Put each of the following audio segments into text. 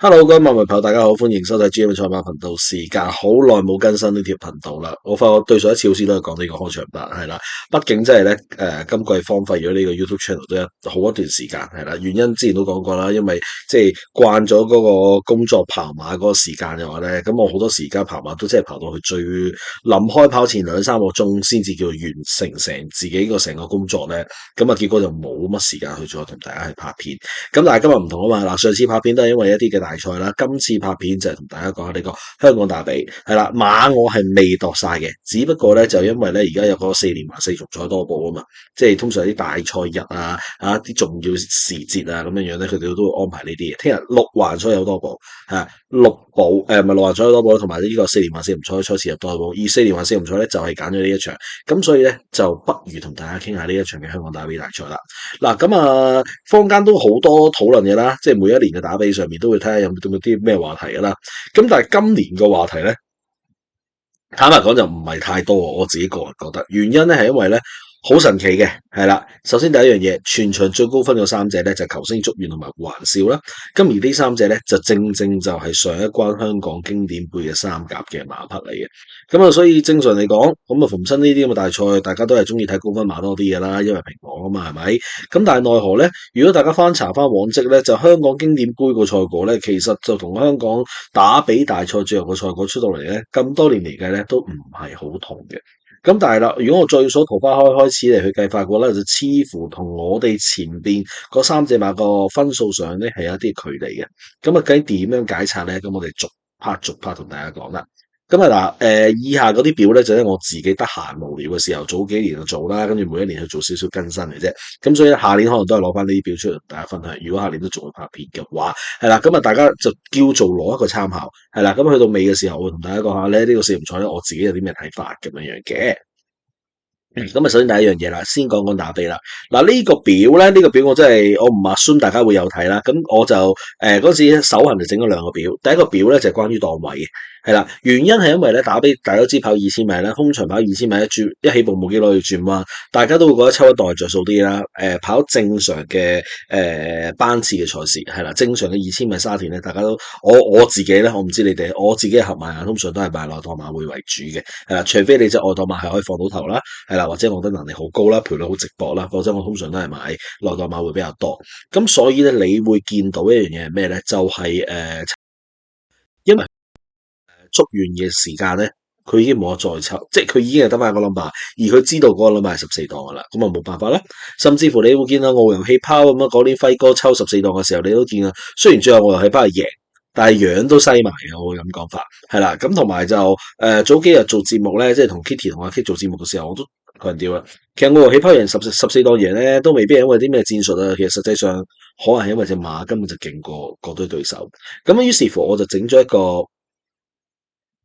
Hello，各位網民朋友，大家好，歡迎收睇 GM 賽馬頻道。時間好耐冇更新呢條頻道啦，我發覺對上一次好似都係講呢個開場白係啦。畢竟真係咧，今季荒廢咗呢個 YouTube channel 都有好一段時間係啦。原因之前都講過啦，因為即係慣咗嗰個工作跑馬嗰個時間嘅話咧，咁我好多時間跑馬都真係跑到去最臨開跑前兩三個鐘先至叫完成自己個成個工作咧。咁啊，結果就冇乜時間去再同大家去拍片。咁但係今日唔同啊嘛，嗱，上次拍片都係因為一啲嘅大賽啦，今次拍片就係同大家講下呢個香港打比係啦，馬我係未度晒嘅，只不過咧就因為咧而家有個4連環4重彩多寶啊嘛，即係通常啲大賽日啲重要時節啊咁樣樣咧，佢哋都會安排呢啲嘅。聽日6環賽有多寶係六寶唔係6環賽有多寶，同埋呢個4連環4重彩賽事有多寶，而4連環4重彩咧就係揀咗呢一場，咁所以咧就不如同大家傾下呢一場嘅香港打比大賽啦。嗱咁坊間都好多討論嘅啦，即係每一年嘅打比上面都會睇下有冇啲咩話題噶啦。咁但係今年個話題咧，坦白講就唔係太多，我自己個人覺得原因咧係因為咧好神奇嘅，係啦。首先第一樣嘢，全場最高分嗰三隻咧就係球星、祝願同埋環少啦。咁而呢三隻咧就正正就係上一關香港經典杯嘅三甲嘅馬匹嚟嘅。咁啊，所以正常嚟講，咁啊逢親呢啲咁嘅大賽，大家都係中意睇高分馬多啲嘅啦，因為平磅啊嘛，係咪？咁但係奈何咧，如果大家翻查翻往績咧，就香港經典杯個賽果咧，其實就同香港打比大賽最後個賽果出到嚟咧，咁多年嚟計咧都唔係好同嘅。咁但係啦，如果我最數桃花開始嚟去計法嘅話咧，就似乎同我哋前邊嗰三隻馬個分數上咧係有一啲距離嘅。咁啊，究竟點樣解拆咧？咁我哋逐 part 同大家講啦。咁以下嗰啲表咧就係我自己得閒無聊嘅時候，早幾年就做啦，跟住每一年去做少少更新嘅啫。咁所以下年可能都係攞翻呢啲表出嚟同大家分享。如果下年都仲會拍片嘅話，係啦，咁啊大家就叫做攞一個參考，係啦。咁去到尾嘅時候，我會同大家講下咧呢個四連賽咧，我自己有啲咩睇法咁樣樣嘅。咁啊，首先第一樣嘢啦，先講講打比啦。嗱，呢個表咧，呢個表我真係我唔 assume 大家會有睇啦。咁我就嗰時手痕就整咗兩個表，第一個表咧就係關於檔位嘅，係啦。原因係因為咧打比大家都知跑2000米啦，通常跑2000米一起步冇幾耐要轉彎，大家都會覺得抽一檔係着數啲啦。跑正常嘅班次嘅賽事係啦，正常嘅2000米沙田咧，大家都我自己咧，我唔知你哋，我自己係合馬人，通常都係買內檔馬會為主嘅，係啦，除非你隻外檔馬係可以放到頭啦，係啦，或者我覺得能力好高啦，賠率好直博啦，否則我通常都係買內檔馬會比較多。咁所以咧，你會見到一樣嘢係咩咧？就係因為捉完嘅時間咧，佢已經冇得再抽，即係佢已經係得翻個 number，而佢知道嗰個 number 係14檔噶啦，咁啊冇辦法啦。甚至乎你會見到澳遊氣泡咁樣，嗰年輝哥抽14檔嘅時候，你都見啊。雖然最後澳遊氣泡係贏，但係樣都西埋嘅，我會咁講法係啦。咁同埋就早幾日做節目咧，即係同 Kitty 同阿 K 做節目嘅時候，我都強調啦。其實澳遊氣泡贏14檔贏咧，都未必係因為啲咩戰術啊。其實實際上可能係因為隻馬根本就勁過嗰堆對手。咁於是乎我就整咗一個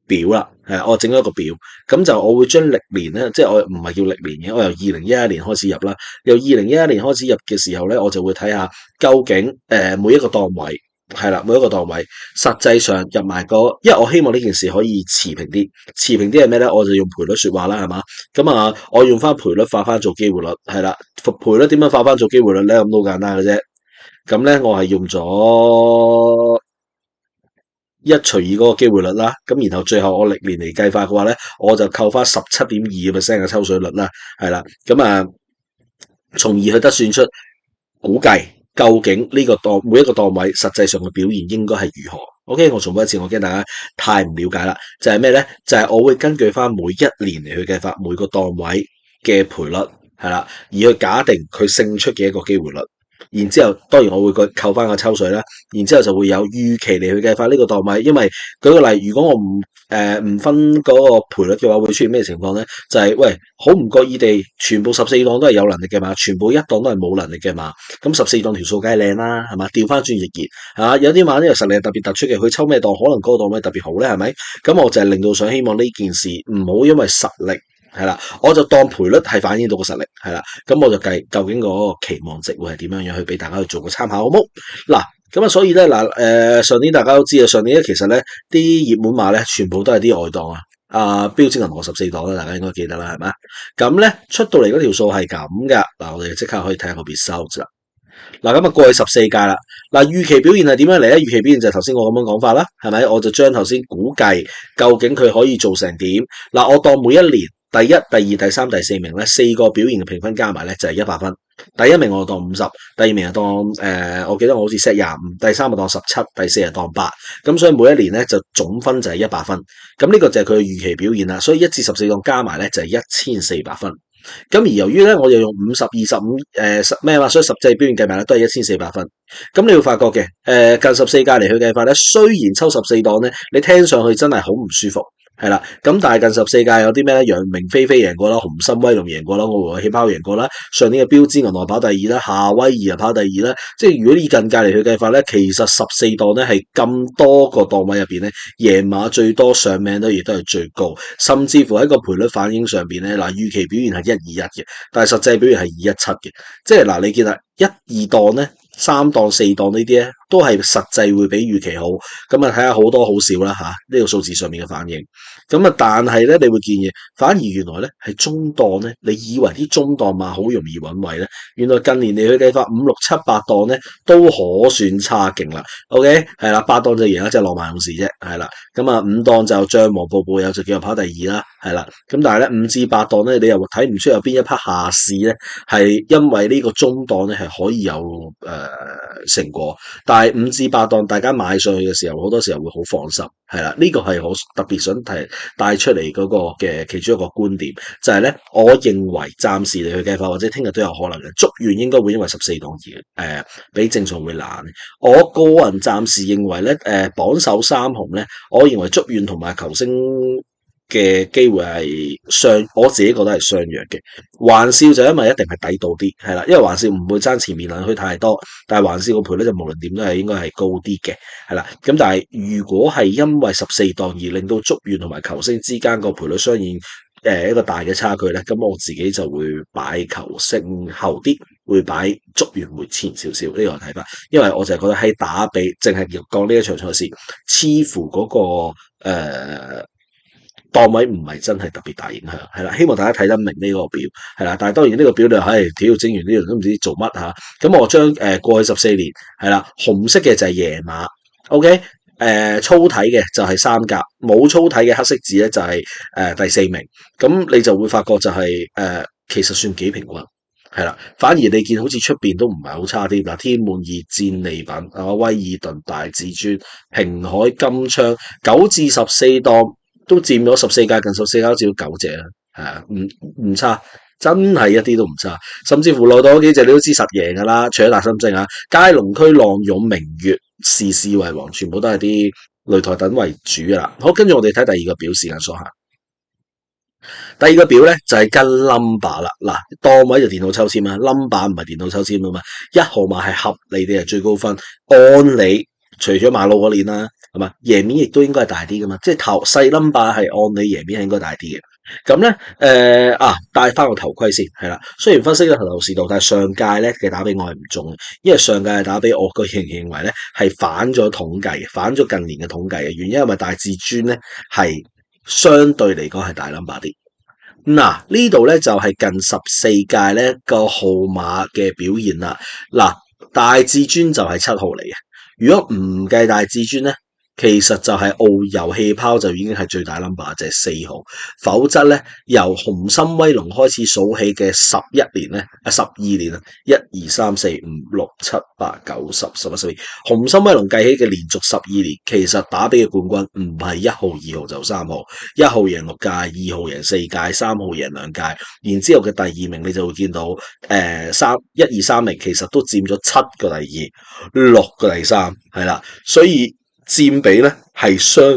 表啦，係我整咗一個表，咁就我會將歷年咧，即係我唔係叫歷年嘅，我由2011年開始入啦，由2011年開始入嘅時候咧，我就會睇下究竟每一個檔位係啦，每一個檔位實際上入埋個，因為我希望呢件事可以持平啲，持平啲係咩咧？我就用賠率說話啦，係嘛？咁我用翻賠率化翻做機會率，係啦，賠率點樣化翻做機會率咧？咁都好簡單嘅啫，咁咧我係用咗1除2嗰個機會率啦，咁然後最後我歷年嚟計法嘅話咧，我就扣翻17.2%嘅抽水率啦，係啦，從而去得算出估計究竟呢個每一個檔位實際上嘅表現應該係如何。OK， 我重複一次，我驚大家太唔了解啦，就係咩咧？就係我會根據翻每一年嚟去計法每個檔位嘅賠率，係啦，而去假定佢勝出嘅一個機會率。然之後，當然我會扣翻個抽水啦。然之後就會有預期嚟去計法呢個檔位，因為舉個例，如果我唔分嗰個賠率嘅話，會出現咩情況咧？就係喂，好唔覺意地，全部14檔都係有能力嘅馬，全部一檔都係冇能力嘅馬。咁14檔條數梗係靚啦，係嘛？調翻轉亦然嚇，有啲馬呢個實力係特別突出嘅，佢抽咩檔，可能嗰個檔位特別好咧，係咪？咁我就係令到想希望呢件事唔好因為實力。係啦，我就當賠率係反映到個實力，係啦，咁我就計究竟嗰個期望值會係點樣樣去俾大家去做個參考，好冇？嗱，咁所以咧上年大家都知啊，上年咧其實咧啲熱門馬咧全部都係啲外檔啊，標誌銀河14檔啦，大家應該記得啦，係咪？咁咧出到嚟嗰條數係咁噶，嗱，我哋即刻可以睇下個 result 啦。嗱，咁啊過去14屆啦。嗱，預期表現係點樣嚟咧？預期表現就係頭先我咁樣講法啦，係咪？我就將頭先估計究竟佢可以做成點。嗱，我當每一年第一、第二、第三、第四名咧4個表現嘅評分加埋咧就係100分。第一名我當50，第二名就當我記得我好似 set 25，第三就當17，第四就當8。咁所以每一年咧就總分就係100分。咁呢個就係佢嘅預期表現啦。所以1至14檔加埋咧就係1400分。咁而由於咧，我又用50、25咩話，所以實際表現計埋咧都係1400分。咁你會發覺嘅，近14屆嚟去計法咧，雖然抽14檔咧，你聽上去真係好唔舒服，係啦。咁但係近14屆有啲咩咧？陽明飛飛贏過啦，紅心威龍贏過啦，我和氣泡贏過啦，上年嘅標誌銀河跑第二啦，夏威夷又跑第二啦。即係如果以近屆嚟去計法咧，其實14檔咧係咁多個檔位入邊咧，贏馬最多上名咧亦都係最高，甚至乎喺個賠率反應上邊咧，嗱預期表現係121嘅，但係實際表現係217嘅。即係嗱，你見啦，1、2檔咧。3檔、4檔呢啲咧，都係實際會比預期好。咁啊，睇下好多好少啦嚇，呢個數字上面嘅反應。咁啊，但係咧，你會見嘅，反而原來咧係中檔咧，你以為啲中檔馬好容易揾位咧，原來近年你去計法5、6、7、8檔咧都可算差勁啦。OK， 係啦，8檔就贏啦，即係浪漫勇士啫，係啦。咁啊，5檔就將黃步步有就叫做跑第二啦，係啦。咁但係咧5至8檔咧，你又睇唔出有邊一匹下市咧係因為呢個中檔咧係可以有成果，但係5至8檔大家買上去嘅時候，好多時候會好放心，係啦，呢個係我特別想帶出嚟嗰個嘅其中一個觀點，就係咧，我認為暫時嚟去計法或者聽日都有可能嘅，祝願應該會因為14檔而比正常會難。我個人暫時認為咧，榜首3雄咧，我認為祝願同埋球星嘅機會係我自己覺得係相若嘅。環少就因為一定係抵到啲，係啦，因為環少唔會爭前面兩區太多，但係環少個賠率就無論點都係應該係高啲嘅，係啦。咁但係如果係因為14檔而令到祝願同埋球星之間個賠率相應一個大嘅差距咧，咁我自己就會擺球星後啲，會擺祝願會前少少呢個睇法，因為我就係覺得喺打比淨係講呢一場賽事，似乎嗰個檔位唔係真係特別大影響，係啦，希望大家睇得明呢個表，係啦，但係當然呢個表你話，屌整完呢樣都唔知做乜嚇，咁我將過去14年係啦，紅色嘅就係爺馬 ，OK，粗體嘅就係三甲，冇粗體嘅黑色字咧就係第4名，咁你就會發覺就係其實算幾平均。係啦，反而你見好似出邊都唔係好差啲嗱，天滿意、戰利品、威爾頓、大至尊、平海、金槍9至14檔都佔咗14屆，近14屆都佔咗9隻啦，係啊，唔差，真係一啲都唔差，甚至乎內檔嗰幾隻你都知實贏噶啦，除咗大深證啊，佳龍區、浪勇、明月、事事為王，全部都係啲擂台等為主噶啦。好，跟住我哋睇第二個表，時間所限。第二個表咧就係跟 number 啦，嗱，檔位就電腦抽籤啦，number 唔係電腦抽籤啊嘛，1號碼係合理地係最高分，按理除咗馬路嗰年啦，係嘛，贏面亦都應該係大啲噶嘛，即係頭細 number 係按理贏面係應該大啲嘅。咁咧戴翻個頭盔先，係啦，雖然分析咗頭市道，但係上屆咧嘅打比我係唔中，因為上屆嘅打比我個人認為咧係反咗統計嘅，反咗近年嘅統計嘅原因係咪大至尊咧係相對嚟講係大 number 啲。嗱，呢度咧就係近14屆咧個號碼嘅表現啦。嗱，大至尊就係7號嚟嘅。如果唔計大至尊咧，其實就係澳遊氣泡就已經係最大 number，就係4號。否則咧，由紅心威龍開始數起嘅11年咧，12年啊，1、2、3、4、5、6、7、8、9、10、11、12，紅心威龍計起嘅連續12年，其實打比嘅冠軍唔係1號、2號就3號，1號贏6屆，2號贏4屆，3號贏2屆，然之後嘅第二名你就會見到1、2、3名其實都佔咗7個第二，6個第三，係啦，所以佔比咧係相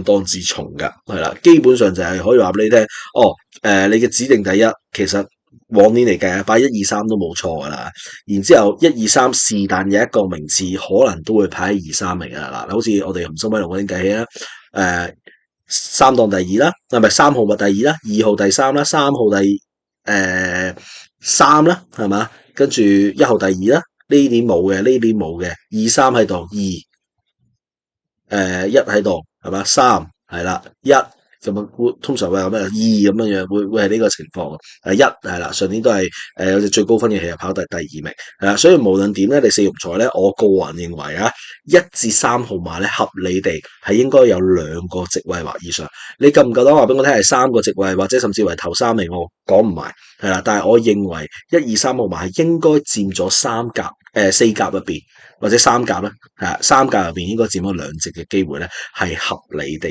當之重噶，係啦，基本上就係可以話俾你聽，你嘅指定第一其實往年嚟計啊，擺1、2、3都冇錯噶啦，然之後1、2、3是但有一個名次可能都會排喺2、3名啊，嗱，好似我哋紅心威龍嗰啲計起啦，3檔第二啦，係咪3號咪第二啦，2號第三啦，3號第3啦，係嘛，跟住1號第二啦，呢年冇嘅，2、3喺度，2。1喺度係嘛，3係啦，1、咁啊，通常會有咩二咁樣樣，會係呢個情況。一係啦，上年都係有隻最高分嘅戲係跑第二名，係啦，所以無論點咧，你四重彩咧，我個人認為啊，1至3號碼咧合理地係應該有2個席位或以上。你夠唔夠膽話俾我聽係3個席位，或者甚至為頭3名，我講唔埋係啦。但係我認為1、2、3號碼係應該佔咗4甲入邊。或者三甲咧，三甲入邊應該佔咗2席嘅機會咧，係合理地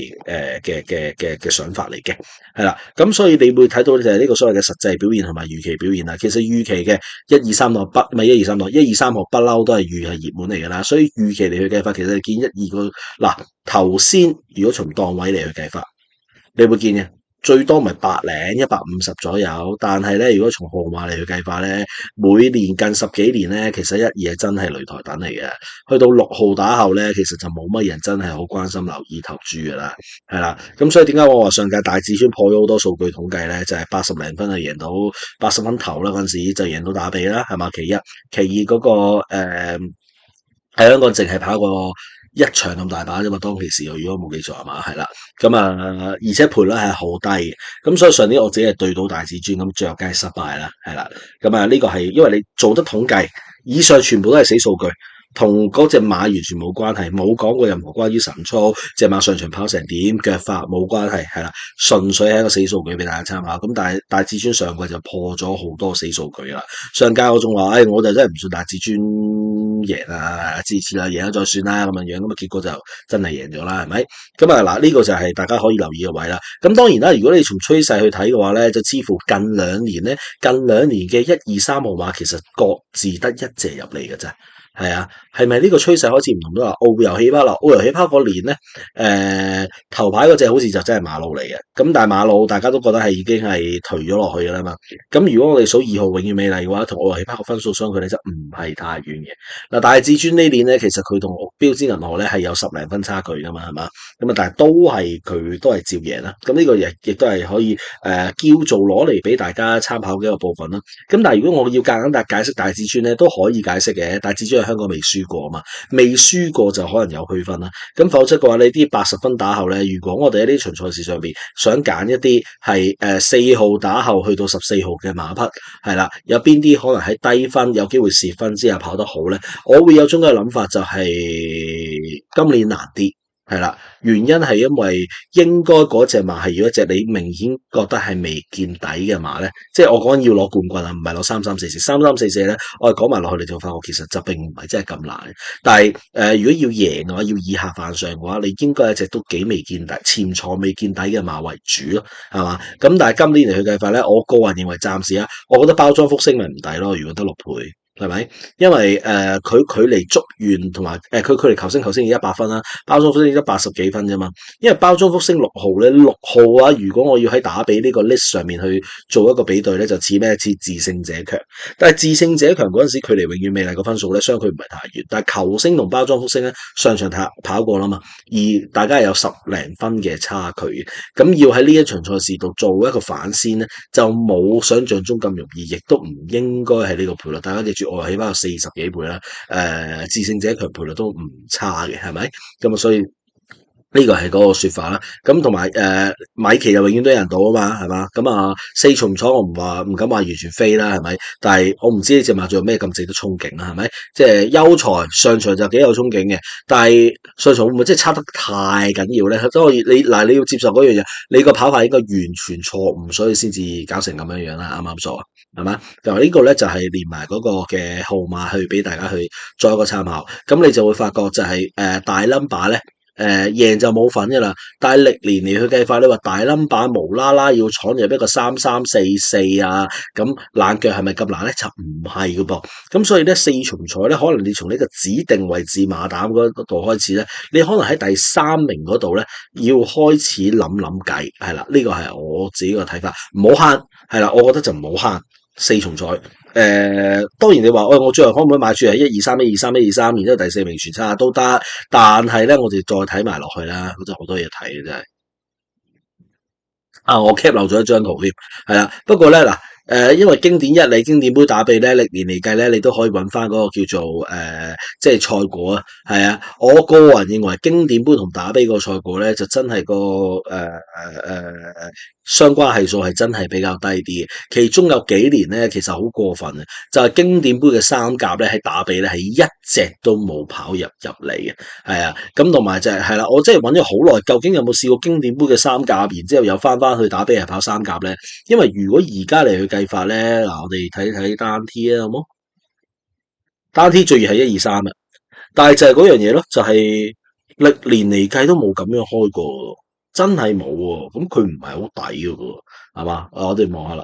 嘅想法嚟嘅，係啦。咁所以你會睇到就係呢個所謂嘅實際表現同埋預期表現啦。其實預期嘅1、2、3號唔係1、2、3號，1、2、3號不嬲都係預係熱門嚟㗎啦。所以預期嚟去計法，其實你見1、2個嗱頭先，如果從檔位嚟去計法，你會見嘅。最多咪100零150左右，但係咧，如果從號碼嚟去計法咧，每年近10幾年咧，其實1、2係真係擂台躉嚟嘅。去到6號打後咧，其實就冇乜人真係好關心留意投注噶啦，係啦。咁所以點解我話上屆大至尊破咗好多數據統計咧？就係80零分就贏到80分頭啦，嗰陣時就贏到打比啦，係嘛？其一，其二嗰個喺香港淨係跑過1場咁大把啫嘛，當其時如果冇記錯係嘛，係啦，咁啊，而且賠率係好低嘅，咁所以上年我自己係對到大至尊，咁最後梗係失敗啦，係啦，咁啊呢個係因為你做得統計，以上全部都係死數據。同嗰隻馬完全冇關係，冇講過任何關於神操隻馬上場跑成點腳法冇關係，係啦，純粹係一個死數據俾大家參考。咁但係大至尊上季就破咗好多死數據啦。上屆我仲話，我就真係唔信大至尊贏啊，支持啦，贏咗再算啦咁樣樣，咁啊結果就真係贏咗啦，係咪？咁啊嗱，呢個就係大家可以留意嘅位啦。咁當然啦，如果你從趨勢去睇嘅話咧，就似乎近2年咧，近2年嘅1、2、3號碼其實各自得1隻入嚟嘅啫。係啊，係咪呢個趨勢開始唔同咗啦？澳遊氣泡啦，澳遊氣泡嗰年咧，頭牌嗰隻好似就真係馬路嚟嘅，咁但係馬路大家都覺得係已經係頹咗落去噶啦嘛。咁如果我哋數2號永遠美麗嘅話，同澳遊氣泡個分數相距咧就唔係太遠嘅。嗱，大至尊呢年咧，其實佢同標誌銀河咧係有10零分差距噶嘛，係嘛？咁啊，但係佢都係照贏啦。咁呢個亦都係可以叫做攞嚟俾大家參考嘅一個部分啦。咁但係如果我要夾硬解釋大至尊咧，都可以解釋嘅。大至尊喺香港未輸過啊嘛，未輸過就可能有區分啦。咁否則嘅話，你啲80分打後咧，如果我哋喺呢場賽事上邊想揀一啲係4號打後去到14號嘅馬匹，係啦，有邊啲可能喺低分有機會蝕分之下跑得好咧？我會有種嘅諗法，就係今年難啲。係啦，原因係因為應該嗰隻馬係要一隻你明顯覺得係未見底嘅馬咧，即係我講要攞冠軍啊，唔係攞3344咧，我哋講埋落去你就發覺其實就並唔係真係咁難。但係如果要贏嘅話，要以下犯上嘅話，你應該係一隻都幾未見底、潛藏未見底嘅馬為主咯，係嘛？咁但係今年嚟去計法咧，我個人認為暫時啊，我覺得包裝福星咪唔抵咯，如果得6倍。係咪？因為佢距離祝願同埋佢距離球星要100分啦，包裝福星180幾分啫嘛。因為包裝福星6號咧，6號啊，如果我要喺打比呢個 list 上面去做一個比對咧，就似咩？似致勝者強。但係致勝者強嗰陣時，距離永遠美麗個分數咧，相距唔係太遠。但係球星同包裝福星咧，上場跑過啦嘛，而大家係有10零分嘅差距嘅。咁要喺呢一場賽事度做一個反先咧，就冇想象中咁容易，亦都唔應該係呢個賠率。大家記住。我起碼有40幾倍啦，致勝者強賠率都唔差嘅，係咪？咁啊，所以呢個係嗰個說法啦。咁同埋米奇就永遠都有人賭啊嘛，係嘛？咁啊4重彩我唔敢話完全飛啦，係咪？但係我唔知呢隻馬仲有咩咁值得憧憬啦，係咪？即係優才上場就幾有憧憬嘅，但係上場會唔會即係差得太緊要咧？所以你要接受嗰樣嘢，你個跑法應該完全錯誤，所以先至搞成咁樣樣啦，啱唔啱數啊？係嘛？就呢個咧就係連埋嗰個嘅號碼去俾大家去做一個參考，咁你就會發覺就係大 number 咧。贏就冇份噶啦，但係歷年嚟去計法，你話大 number 無啦啦要闖入一個3344啊，咁冷腳係咪咁難咧？就唔係噶噃，咁所以咧4重彩咧，可能你從呢個指定位置馬膽嗰度開始咧，你可能喺第3名嗰度咧要開始諗計，係啦，呢個係我自己個睇法，唔好慳，係啦，我覺得就唔好慳4重彩。當然你話我最後可唔可以買住係123，然之後第4名全差都得，但係咧我哋再睇埋落去啦，真係好多嘢睇嘅真係。我 cap 漏咗一張圖添，係啦，不過咧嗱。因為經典1哩經典杯打比咧，歷年嚟計咧，你都可以揾翻嗰個叫做即係賽果啊，係啊，我個人認為經典杯同打比個賽果咧，就真係個相關係數係真係比較低啲嘅。其中有幾年咧，其實好過分嘅，就係經典杯嘅三甲咧，喺打比咧係一隻都冇跑入嚟嘅。係啊，咁同埋就係啦，我真係揾咗好耐，究竟有冇試過經典杯嘅三甲，然之後又翻去打比係跑三甲咧？因為如果而家嚟去計法咧，嗱我哋睇睇單 T 啊，好冇？單 T 最熱係1、2、3啊，但係就係嗰樣嘢咯，就係、歷年嚟計都冇咁樣開過，真係冇喎。咁佢唔係好抵嘅喎，係嘛？我哋望下啦。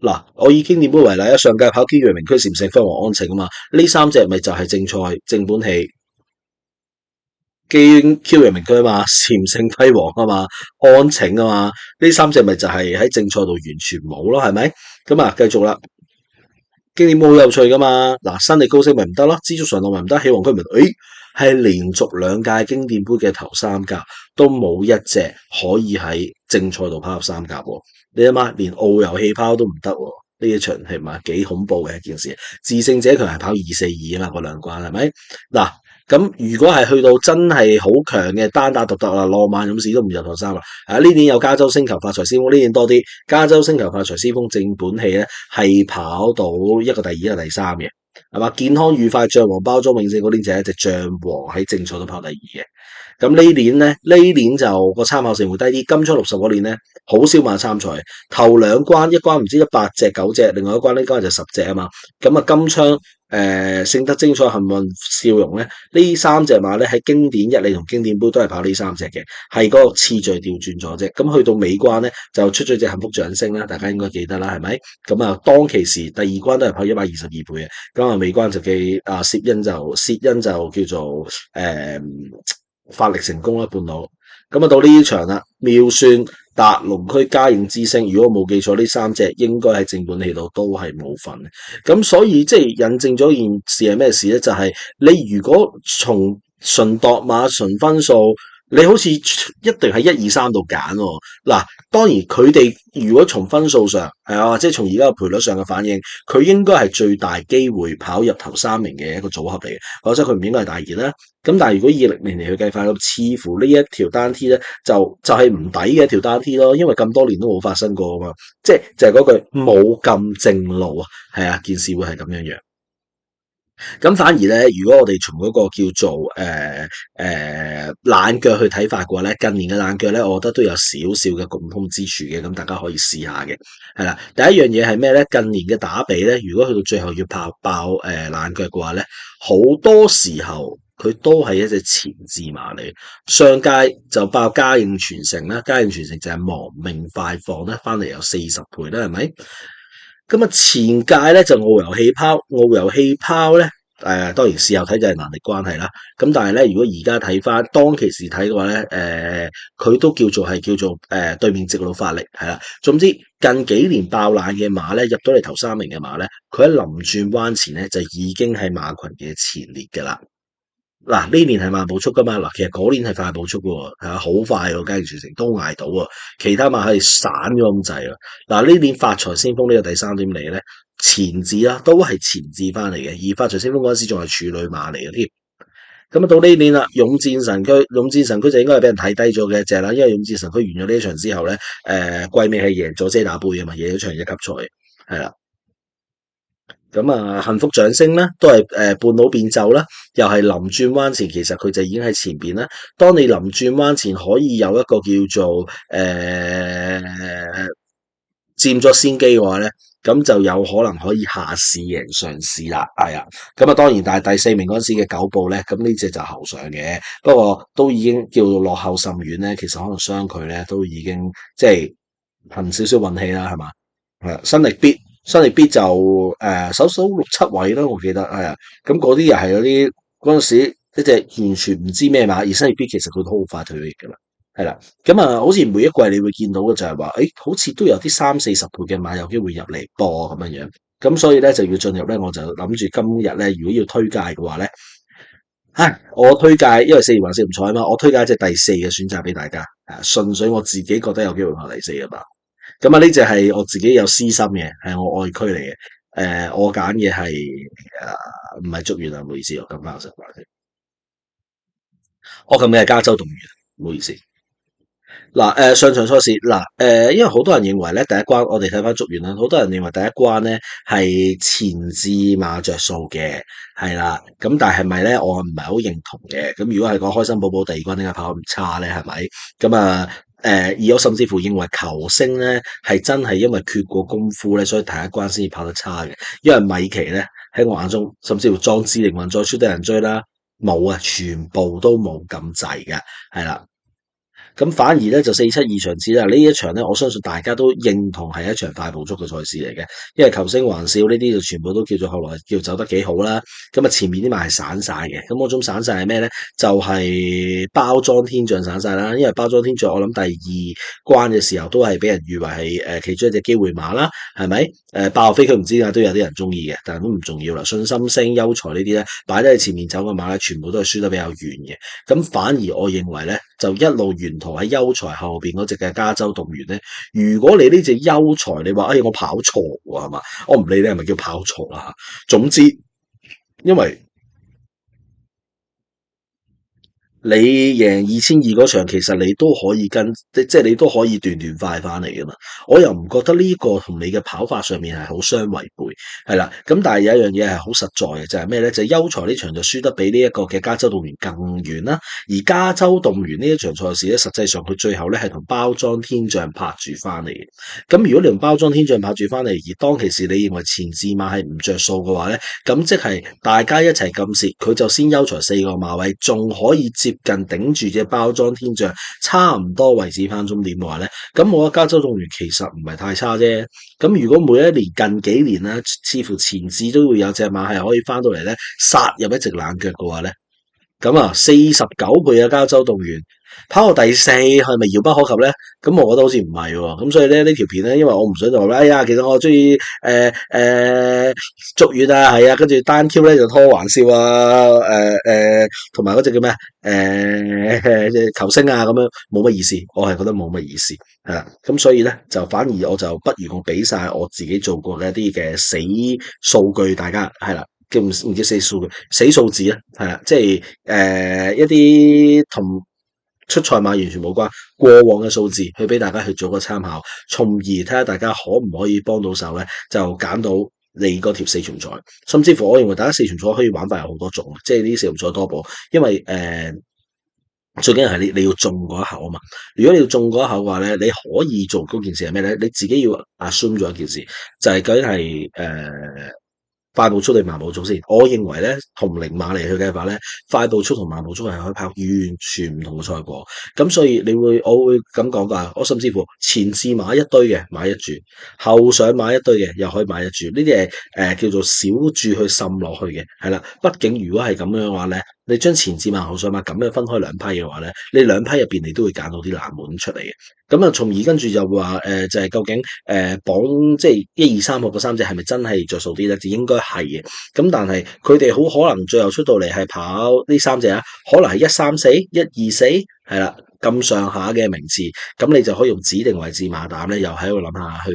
嗱，我以經典杯為例啊，上屆跑 Q 陽明區、禪聖輝煌安晴啊嘛，呢三隻咪就係正賽正本戲。基 Q 人名區啊嘛，禪聖輝煌啊嘛，安晴啊嘛，呢三隻咪就係喺正賽度完全冇咯，係咪？咁啊，繼續啦，經典冇好有趣噶嘛，嗱，新力高升咪唔得咯，知足常樂咪唔得，起黃區咪，誒，係連續兩屆經典杯嘅頭三甲都冇一隻可以喺正賽度跑入三甲喎，你諗下，連澳遊氣泡都唔得喎，呢一場係咪幾恐怖嘅一件事？致勝者強係跑242啊嘛，嗰兩關係咪？嗱。咁如果係去到真係好強嘅單打獨鬥啦，浪漫勇士都唔入頭三啦。呢年有加州星球發財先鋒，呢年多啲。加州星球發財先鋒正本戲咧係跑到一個第二一個第三嘅，係嘛？健康愉快象王包裝永勝嗰年就係一隻象王喺正賽都跑第二嘅。咁呢年咧，呢年就個參考性會低啲。金槍60嗰年咧，好少馬參賽，頭兩關一關唔知100隻9隻，另外一關呢關就10隻啊嘛。咁啊金槍勝得精彩幸運笑容咧，呢三隻馬咧喺經典一哩同經典杯都係跑呢三隻嘅，係嗰個次序調轉咗啫。咁去到尾關咧就出咗隻幸福掌聲啦，大家應該記得啦，係咪？咁啊當其時第二關都係跑122倍嘅，咁啊尾關就記啊薛恩就叫做發力成功啦，半路。咁啊到呢場啦，妙算達龍區嘉應之星，如果冇記錯呢三隻應該喺正本戲度都係冇份。咁所以即係印證咗件事係咩事咧？就係、你如果從純度馬純分數。你好似一定喺1、2、3度揀喎，嗱，當然佢哋如果從分數上係啊，即係從而家嘅賠率上嘅反應，佢應該係最大機會跑入頭3名嘅一個組合嚟嘅，或者佢唔應該係大熱啦。咁但係如果以歷年嚟去計法，咁似乎呢一條單 T 咧就係唔抵嘅一條單 T 咯，因為咁多年都冇發生過啊嘛，即係就係嗰句冇咁正路啊，係啊，件事會係咁樣樣。咁反而咧，如果我哋從嗰個叫做冷腳去睇法嘅話咧，近年嘅冷腳咧，我覺得都有少少嘅共通之處嘅，咁大家可以試下嘅。係啦，第一樣嘢係咩咧？近年嘅打比咧，如果去到最後要爆冷腳嘅話咧，好多時候佢都係一隻前置馬嚟。上屆就爆嘉應傳承啦，嘉應傳承就係亡命快放啦，翻嚟有40倍啦，係咪？咁啊，前屆咧就澳遊氣泡，澳遊氣泡咧，當然事後睇就係能力關係啦。咁但係咧，如果而家睇翻當其時睇嘅話咧，佢都叫做對面直路發力係啦。總之近幾年爆冷嘅馬咧，入到嚟頭3名嘅馬咧，佢喺臨轉彎前咧就已經喺馬群嘅前列㗎啦。嗱，呢年係慢步速噶嘛，嗱，其實嗰年係快步速嘅，係啊，好快喎，嘉應傳承都捱到啊，其他馬係散咗咁滯啊。嗱，呢年發財先鋒呢個第3點嚟咧，前置啦，都係前置翻嚟嘅，而發財先鋒嗰陣時仲係處女馬嚟嘅添。咁啊，到呢年啦，勇戰神區，勇戰神區就應該係俾人睇低咗嘅一隻啦，因為勇戰神區完咗呢一場之後咧，季尾係贏咗遮打杯啊嘛，贏咗場1級賽，係啦。咁啊，幸福掌聲啦，都係半路變奏啦，又係臨轉彎前，其實佢就已經喺前邊啦。當你臨轉彎前可以有一個叫做佔咗先機嘅話咧，咁就有可能可以下試贏上試啦。係啊，咁啊當然，但係第4名嗰陣時嘅9步咧，咁呢隻就後上嘅，不過都已經叫做落後甚遠咧。其實可能相距咧都已經即係憑少少運氣啦，係嘛？係啊，新力必就首6、7位啦，我記得係啊，咁嗰啲又係嗰啲嗰陣時一隻完全唔知咩馬，而新力必其實佢都好快退役噶啦，係啦，咁啊，好似每一季你會見到嘅就係話，誒，好似都有啲30-40倍嘅馬有機會入嚟播咁樣樣，咁所以咧就要進入咧，我就諗住今日咧，如果要推介嘅話咧，我推介因為4年環4唔彩啊嘛，我推介一隻第4嘅選擇俾大家，純粹我自己覺得有機會跑第4嘅馬。咁啊，呢隻係我自己有私心嘅，係我愛區嚟嘅。我揀嘅係唔係祝願啊，唔好意思，我咁翻我實話先。我咁嘅係加州動員，唔好意思。嗱，上場賽事嗱，因為好多人認為咧第一關，我哋睇翻足聯啦，好多人認為第一關咧係前置馬着數嘅，係啦，咁但係咪咧？我唔係好認同嘅。咁如果係講開心寶寶第二關點解跑咁差咧？係咪？咁啊，而我甚至乎認為球星咧係真係因為缺過功夫咧，所以第一關先至跑得差嘅。因為米奇咧喺我眼中，甚至乎壯志凌雲再出啲人追啦，冇啊，全部都冇咁滯嘅，係啦。咁反而咧就4-7-2場次啦，呢一場咧我相信大家都認同係一場快步速嘅賽事嚟嘅，因為球星還少呢啲就全部都叫做後來叫走得幾好啦。咁啊前面啲馬係散晒嘅，咁嗰種散晒係咩咧？就係、包裝天象散晒啦，因為包裝天象我諗第二關嘅時候都係俾人譽為係其中一隻機會馬啦，係咪？爆飛佢唔知啊，都有啲人中意嘅，但係都唔重要啦。信心星、優才呢啲咧擺喺前面走嘅馬咧，全部都係輸得比較遠嘅。咁反而我認為咧，就一路沿途喺優才後邊嗰隻嘅加州動員咧，如果你呢隻優才，你話我跑錯喎係嘛？我唔理你係咪叫跑錯啦嚇。總之，因為你贏2200嗰場，其實你都可以即係你都可以段段快翻嚟噶嘛。我又唔覺得呢個同你嘅跑法上面係好相違背，係啦。咁但係有一樣嘢係好實在嘅，就係咩咧？就係優才呢場就輸得比呢一個嘅加州動員更遠啦。而加州動員呢一場賽事咧，實際上佢最後咧係同包裝天象拍住翻嚟嘅。咁如果你同包裝天象拍住翻嚟，而當其時你認為前置馬係唔着數嘅話咧，咁即係大家一齊撳蝕，佢就先優才4個馬位，仲可以接近頂住隻包裝天象，差唔多位置翻終點嘅話咧，咁我覺得加州動員其實唔係太差啫。咁如果每一年近幾年咧，似乎前置都會有隻馬係可以翻到嚟咧，殺入一隻冷腳嘅話咧，咁啊49倍嘅加州動員。跑到第四係咪遙不可及咧？咁我覺得好似唔係喎。咁所以咧呢條片咧，因為我唔想就話，哎呀，其實我中意足遠啊，係啊，跟住單 Q 咧就拖玩笑啊，同埋嗰隻叫咩球星啊咁樣，冇乜意思。我係覺得冇乜意思，係啦。咁所以咧就反而我就不如我俾晒我自己做過嘅一啲嘅死數據，大家係啦。叫唔叫死數據？死數字啊，係啦，即係一啲同出賽馬完全冇關，過往嘅數字去俾大家去做個參考，從而睇下大家可唔可以幫到手咧，就揀到你嗰條四重彩。甚至乎我認為大家四重彩可以玩法有好多種，即係呢四重彩多寶，因為最緊要係你要中嗰一口啊嘛。如果你要中嗰一口嘅話咧，你可以做嗰件事係咩咧？你自己要 assume 咗一件事，就係究竟係快步速定慢步速先？我認為咧，同齡馬嚟去計法咧，快步速同慢步速係可以跑完全唔同嘅賽果。咁所以我會咁講㗎。我甚至乎前置馬一堆嘅買一注，後上馬一堆嘅又可以買一注。呢啲係叫做小注去滲落去嘅，係啦。畢竟如果係咁樣嘅話咧，你將前置馬後上馬咁樣分開兩批嘅話咧，你兩批入邊你都會揀到啲冷門出嚟嘅。咁啊，從而跟住就話就係究竟綁即係1、2、3號嗰三隻係咪真係着數啲咧？就應該係嘅。咁但係佢哋好可能最後出到嚟係跑呢三隻啊，可能係134、124係啦咁上下嘅名次。咁你就可以用指定位置馬膽咧，又喺度諗下去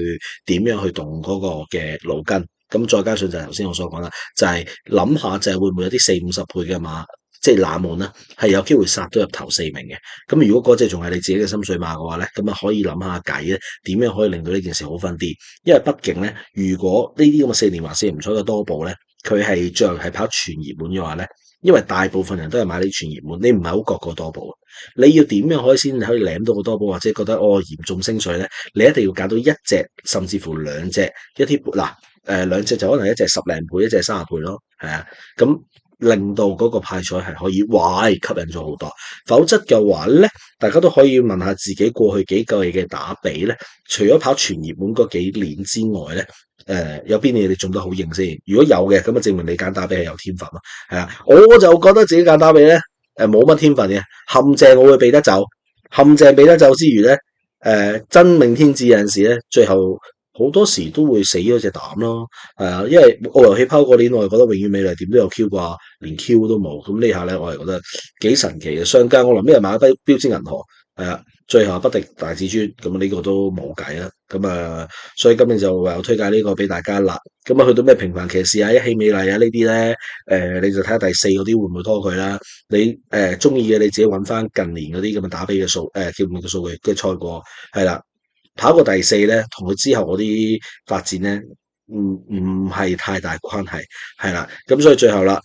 點樣去動嗰個嘅腦筋。咁再加上就係頭先我所講啦，就係諗下就係會唔會有啲40-50倍嘅馬。即係冷門啦，係有機會殺到入頭4名嘅。咁如果嗰隻仲係你自己嘅心水馬嘅話咧，咁啊可以諗下計咧，點樣可以令到呢件事好分啲？因為畢竟咧，如果呢啲咁嘅4連環4唔彩嘅多寶咧，佢係最後係跑全熱門嘅話咧，因為大部分人都係買呢全熱門，你唔係好覺個多寶。你要點樣可以先可以舐到個多寶，或者覺得嚴重升水咧？你一定要揀到一隻，甚至乎兩隻一啲嗱兩隻就可能一隻10零倍，一隻30倍咯，係啊咁。令到嗰個派彩係可以吸引咗好多，否則嘅話咧，大家都可以問下自己過去幾季嘅打比咧，除咗跑全熱門嗰幾年之外咧，有邊嘢你中得好型先？如果有嘅，咁啊證明你揀打比係有天分咯，係啊，我就覺得自己揀打比咧，冇乜天分嘅，陷阱我會避得走，陷阱避得走之餘咧，真命天子有陣時咧，最後好多時都會死咗隻膽咯。係啊，因為澳遊氣泡嗰年我係覺得永遠美麗點都有 Q 啩，連 Q 都冇。咁呢下咧我係覺得幾神奇嘅。商家我臨尾係買咗標誌銀河，係啊，最後不敵大至尊，咁呢個都冇計啦。咁啊，所以今日就唯有推介呢個俾大家啦。咁啊，去到咩平凡騎士啊、一起美麗啊呢啲咧，你就睇下第四嗰啲會唔會拖佢啦。你中意嘅你自己揾翻近年嗰啲咁嘅打比嘅叫咩嘅數據嘅賽果，係啦，跑過第四咧，同佢之後嗰啲發展咧，唔係太大關係，係啦。咁所以最後啦，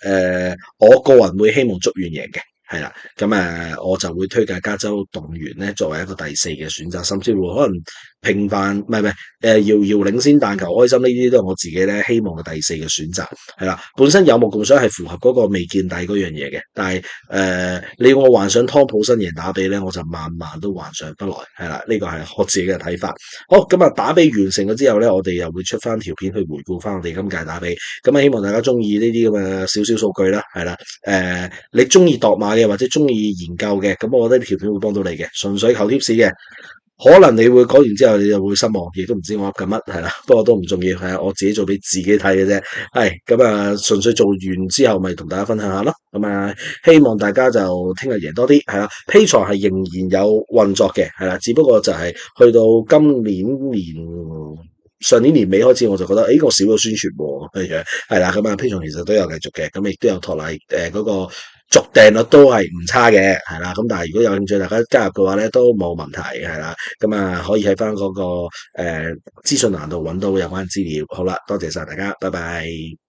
我個人會希望祝願贏嘅。係啦，咁我就會推介加州動員咧作為一個第四嘅選擇，甚至乎可能平凡唔係遙領先但求開心呢啲都係我自己咧希望嘅第四嘅選擇，係啦，本身有目共賞係符合嗰個未見底嗰樣嘢嘅，但係你要我幻想湯普森贏打比咧，我就萬萬都幻想不來，係啦，呢個係我自己嘅睇法。好，咁啊打比完成咗之後咧，我哋又會出翻條片去回顧翻我哋今屆打比，咁啊希望大家中意呢啲咁嘅少少數據啦，係啦，你中意度馬嘅或者中意研究嘅，咁我覺得呢條片會幫到你嘅，純粹求貼士嘅。可能你會講完之後，你就會失望，亦都唔知我噏緊乜，係啦。不過都唔重要，係啊，我自己做俾自己睇嘅啫。係咁啊，純粹做完之後，咪同大家分享下咯。咁啊，希望大家就聽日贏多啲，係啦。Patreon 係仍然有運作嘅，係啦。只不過就係去到今年上年年尾開始，我就覺得，我少咗宣傳喎，咁樣係啦。咁啊，Patreon 其實都有繼續嘅，咁亦都有托賴嗰個續訂率都係唔差嘅，係啦。咁但係如果有興趣大家加入嘅話咧，都冇問題，係啦。咁啊，可以喺翻嗰個資訊欄度揾到有關資料。好啦，多謝晒大家，拜拜。